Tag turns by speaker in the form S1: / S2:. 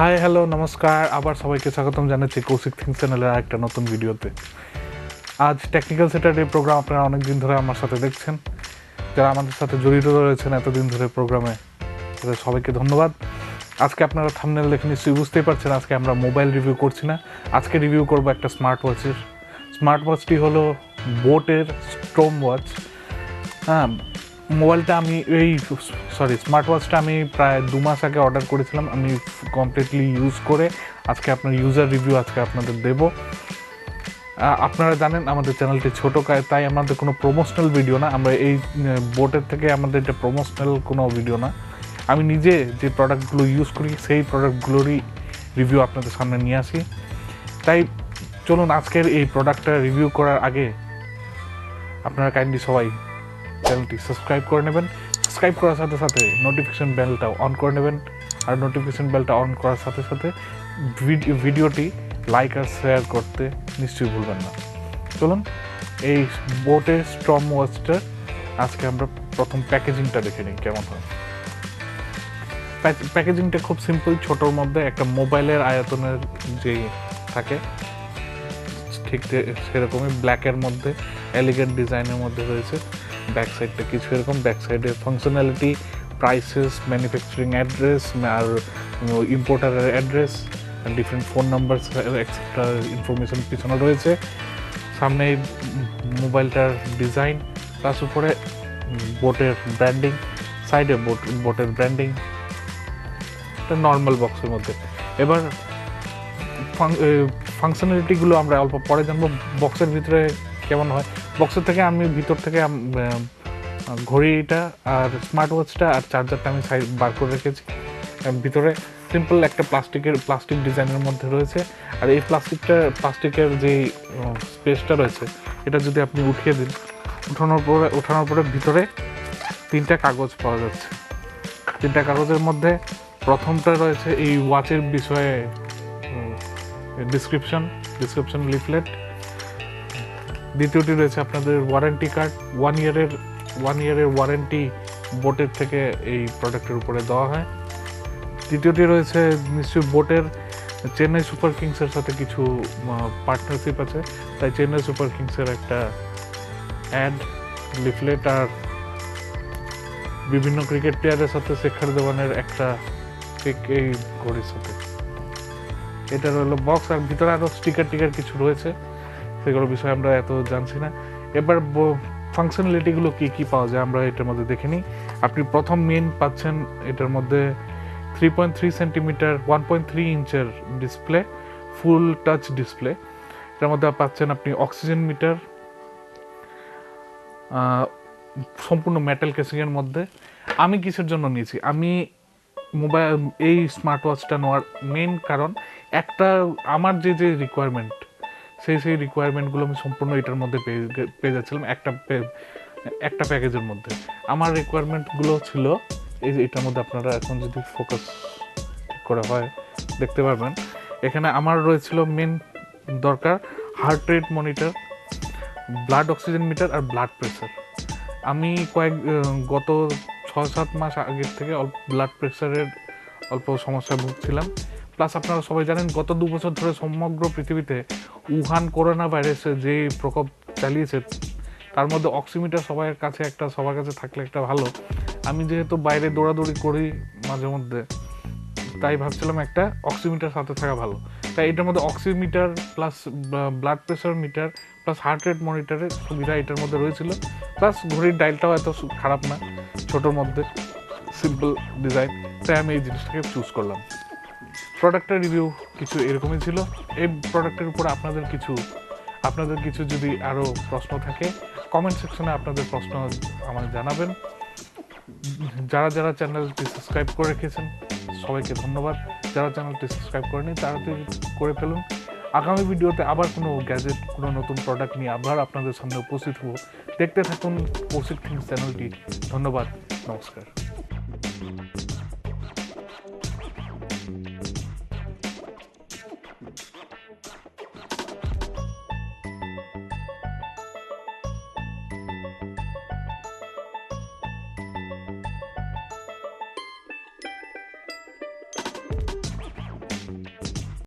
S1: Hi hello নমস্কার, আবার সবাইকে স্বাগতম জানাচ্ছি কৌশিক থিংস চ্যানেলের আরেকটা নতুন ভিডিওতে। আজ টেকনিক্যাল স্যাটারডে প্রোগ্রাম আপনারা অনেক দিন ধরে আমার সাথে দেখছেন। যারা আমাদের সাথে জড়িত রয়েছেন এতদিন ধরে প্রোগ্রামে, তাদের সবাইকে ধন্যবাদ। আজকে আপনারা থাম্বনেল দেখে নিশ্চয়ই বুঝতেই পারছেন আজকে আমরা মোবাইল রিভিউ করছি না, আজকে রিভিউ করবো একটা স্মার্ট ওয়াচের। স্মার্ট ওয়াচটি হলো বোটের স্টোম ওয়াচ। হ্যাঁ, মোবাইলটা আমি স্মার্ট ওয়াচটা আমি প্রায় 2 মাস আগে অর্ডার করেছিলাম। আমি কমপ্লিটলি ইউজ করে আজকে আপনার ইউজার রিভিউ আজকে আপনাদের দেব। আপনারা জানেন আমাদের চ্যানেলটি ছোটো, তাই আমাদের কোনো প্রমোশনাল ভিডিও না, আমরা এই বোটের থেকে আমাদের এটা প্রমোশনাল কোনো ভিডিও না। আমি নিজে যে প্রোডাক্টগুলো ইউজ করি সেই প্রোডাক্টগুলোরই রিভিউ আপনাদের সামনে নিয়ে আসি। তাই চলুন আজকের এই প্রোডাক্টটা রিভিউ করার আগে আপনারা কাইন্ডলি সবাই চ্যানেলটি সাবস্ক্রাইব করে নেবেন। সাবস্ক্রাইব করার সাথে সাথে নোটিফিকেশন বেলটাও অন করে নেবেন, আর নোটিফিকেশন বেলটা অন করার সাথে সাথে ভিডিওটি লাইক আর শেয়ার করতে নিশ্চয়ই ভুলবেন না। চলুন এই বোটের স্টর্ম ওয়াচটার আজকে আমরা প্রথম প্যাকেজিংটা দেখে নিই কেমন হয়। প্যাকেজিংটা খুব সিম্পল, ছোটোর মধ্যে একটা মোবাইলের আয়তনের যে থাকে ঠিক সেরকমই ব্ল্যাকের মধ্যে এলিগেন্ট ডিজাইনের মধ্যে রয়েছে। ব্যাক সাইডটা কিছু এরকম, ব্যাক সাইডের ফাংশনালিটি, প্রাইসেস, ম্যানুফ্যাকচারিং অ্যাড্রেস আর ইম্পোর্টারের address, different phone number etcetera information পিছনে রয়েছে। সামনে মোবাইলটার ডিজাইন, প্লাস উপরে বোটের ব্র্যান্ডিং, সাইডে বোটের ব্র্যান্ডিং, একটা নর্মাল বক্সের মধ্যে। এবার ফাংশনালিটিগুলো আমরা অল্প পরে জানবো বক্সের ভিতরে কেমন হয়। বক্সের থেকে আমি ভিতর থেকে ঘড়িটা আর স্মার্ট ওয়াচটা আর চার্জারটা আমি সাইড বার করে রেখেছি। ভিতরে সিম্পল একটা প্লাস্টিক ডিজাইনের মধ্যে রয়েছে। আর এই প্লাস্টিকের যে স্পেসটা রয়েছে এটা যদি আপনি উঠিয়ে দিন, ওঠানোর পরে ভিতরে 3টা কাগজ পাওয়া যাচ্ছে। 3টা কাগজের মধ্যে প্রথমটা রয়েছে এই ওয়াচের বিষয়ে ডিসক্রিপশন লিফলেট। দ্বিতীয়টি রয়েছে আপনাদের ওয়ারেন্টি কার্ড, 1 ইয়ারের ওয়ারেন্টি বোটের থেকে এই প্রোডাক্টের উপরে দেওয়া হয়। তৃতীয়টি রয়েছে নিশ্চয়ই বোটের চেন্নাই সুপার কিংসের সাথে কিছু পার্টনারশিপ আছে, তাই চেন্নাই সুপার কিংসের একটা অ্যাড লিফলেট, আর বিভিন্ন ক্রিকেট প্লেয়ারের সাথে শেখর ধাওয়ানের একটা পিক এই ঘড়ির সাথে। এটা হলো বক্স, আর ভিতরে আরও স্টিকার কিছু রয়েছে, সেগুলোর বিষয়ে আমরা এত জানছি না। এবার ফাংশনালিটিগুলো কী পাওয়া যায় আমরা এটার মধ্যে দেখে নিই। আপনি প্রথম মেন পাচ্ছেন এটার মধ্যে 3.3 সেন্টিমিটার 1.3 ইঞ্চের ডিসপ্লে, ফুল টাচ ডিসপ্লে। এটার মধ্যে পাচ্ছেন আপনি অক্সিজেন মিটার, সম্পূর্ণ মেটাল কেসিংয়ের মধ্যে। আমি কিসের জন্য নিয়েছি, আমি এই স্মার্ট ওয়াচটা নেওয়ার মেন কারণ একটা আমার যে রিকোয়ারমেন্ট সেই রিকোয়ারমেন্টগুলো আমি সম্পূর্ণ এটার মধ্যে পেয়ে যাচ্ছিলাম একটা প্যাকেজের মধ্যে। আমার রিকোয়ারমেন্টগুলো ছিল এই যে এটার মধ্যে, আপনারা এখন যদি ফোকাস করা হয় দেখতে পারবেন এখানে আমার রয়েছিল মেন দরকার heart rate monitor, blood oxygen meter আর ব্লাড প্রেশার। আমি গত 6-7 মাস আগের থেকে ব্লাড প্রেশারের অল্প সমস্যায় ভুগছিলাম। প্লাস আপনারা সবাই জানেন গত 2 বছর ধরে সমগ্র পৃথিবীতে উহান করোনা ভাইরাসের যে প্রকোপ চালিয়েছে, তার মধ্যে অক্সিমিটার সবার কাছে থাকলে একটা ভালো। আমি যেহেতু বাইরে দৌড়াদৌড়ি করি মাঝে মধ্যে, তাই ভাবছিলাম একটা অক্সিমিটার সাথে থাকা ভালো। তাই এটার মধ্যে oximeter plus blood pressure meter plus heart rate মনিটরের সুবিধা এটার মধ্যে রয়েছিল। প্লাস ঘড়ির ডায়ালটাও এত খারাপ না, ছোটোর মধ্যে সিম্পল ডিজাইন, তাই আমি এই জিনিসটাকে চুজ করলাম। প্রোডাক্টের রিভিউ কিছু এরকমই ছিল। এই প্রোডাক্টের উপর আপনাদের কিছু যদি আরও প্রশ্ন থাকে কমেন্ট সেকশনে আপনাদের প্রশ্ন আমাদের জানাবেন। যারা চ্যানেলটি সাবস্ক্রাইব করে রেখেছেন সবাইকে ধন্যবাদ। যারা চ্যানেলটি সাবস্ক্রাইব করেনি তাড়াতাড়ি করে ফেলুন। আগামী ভিডিওতে আবার কোনো গ্যাজেট, কোনো নতুন প্রোডাক্ট নিয়ে আবার আপনাদের সামনে উপস্থিত হব। দেখতে থাকুন কৌশিক থিংস চ্যানেলটি। ধন্যবাদ, নমস্কার।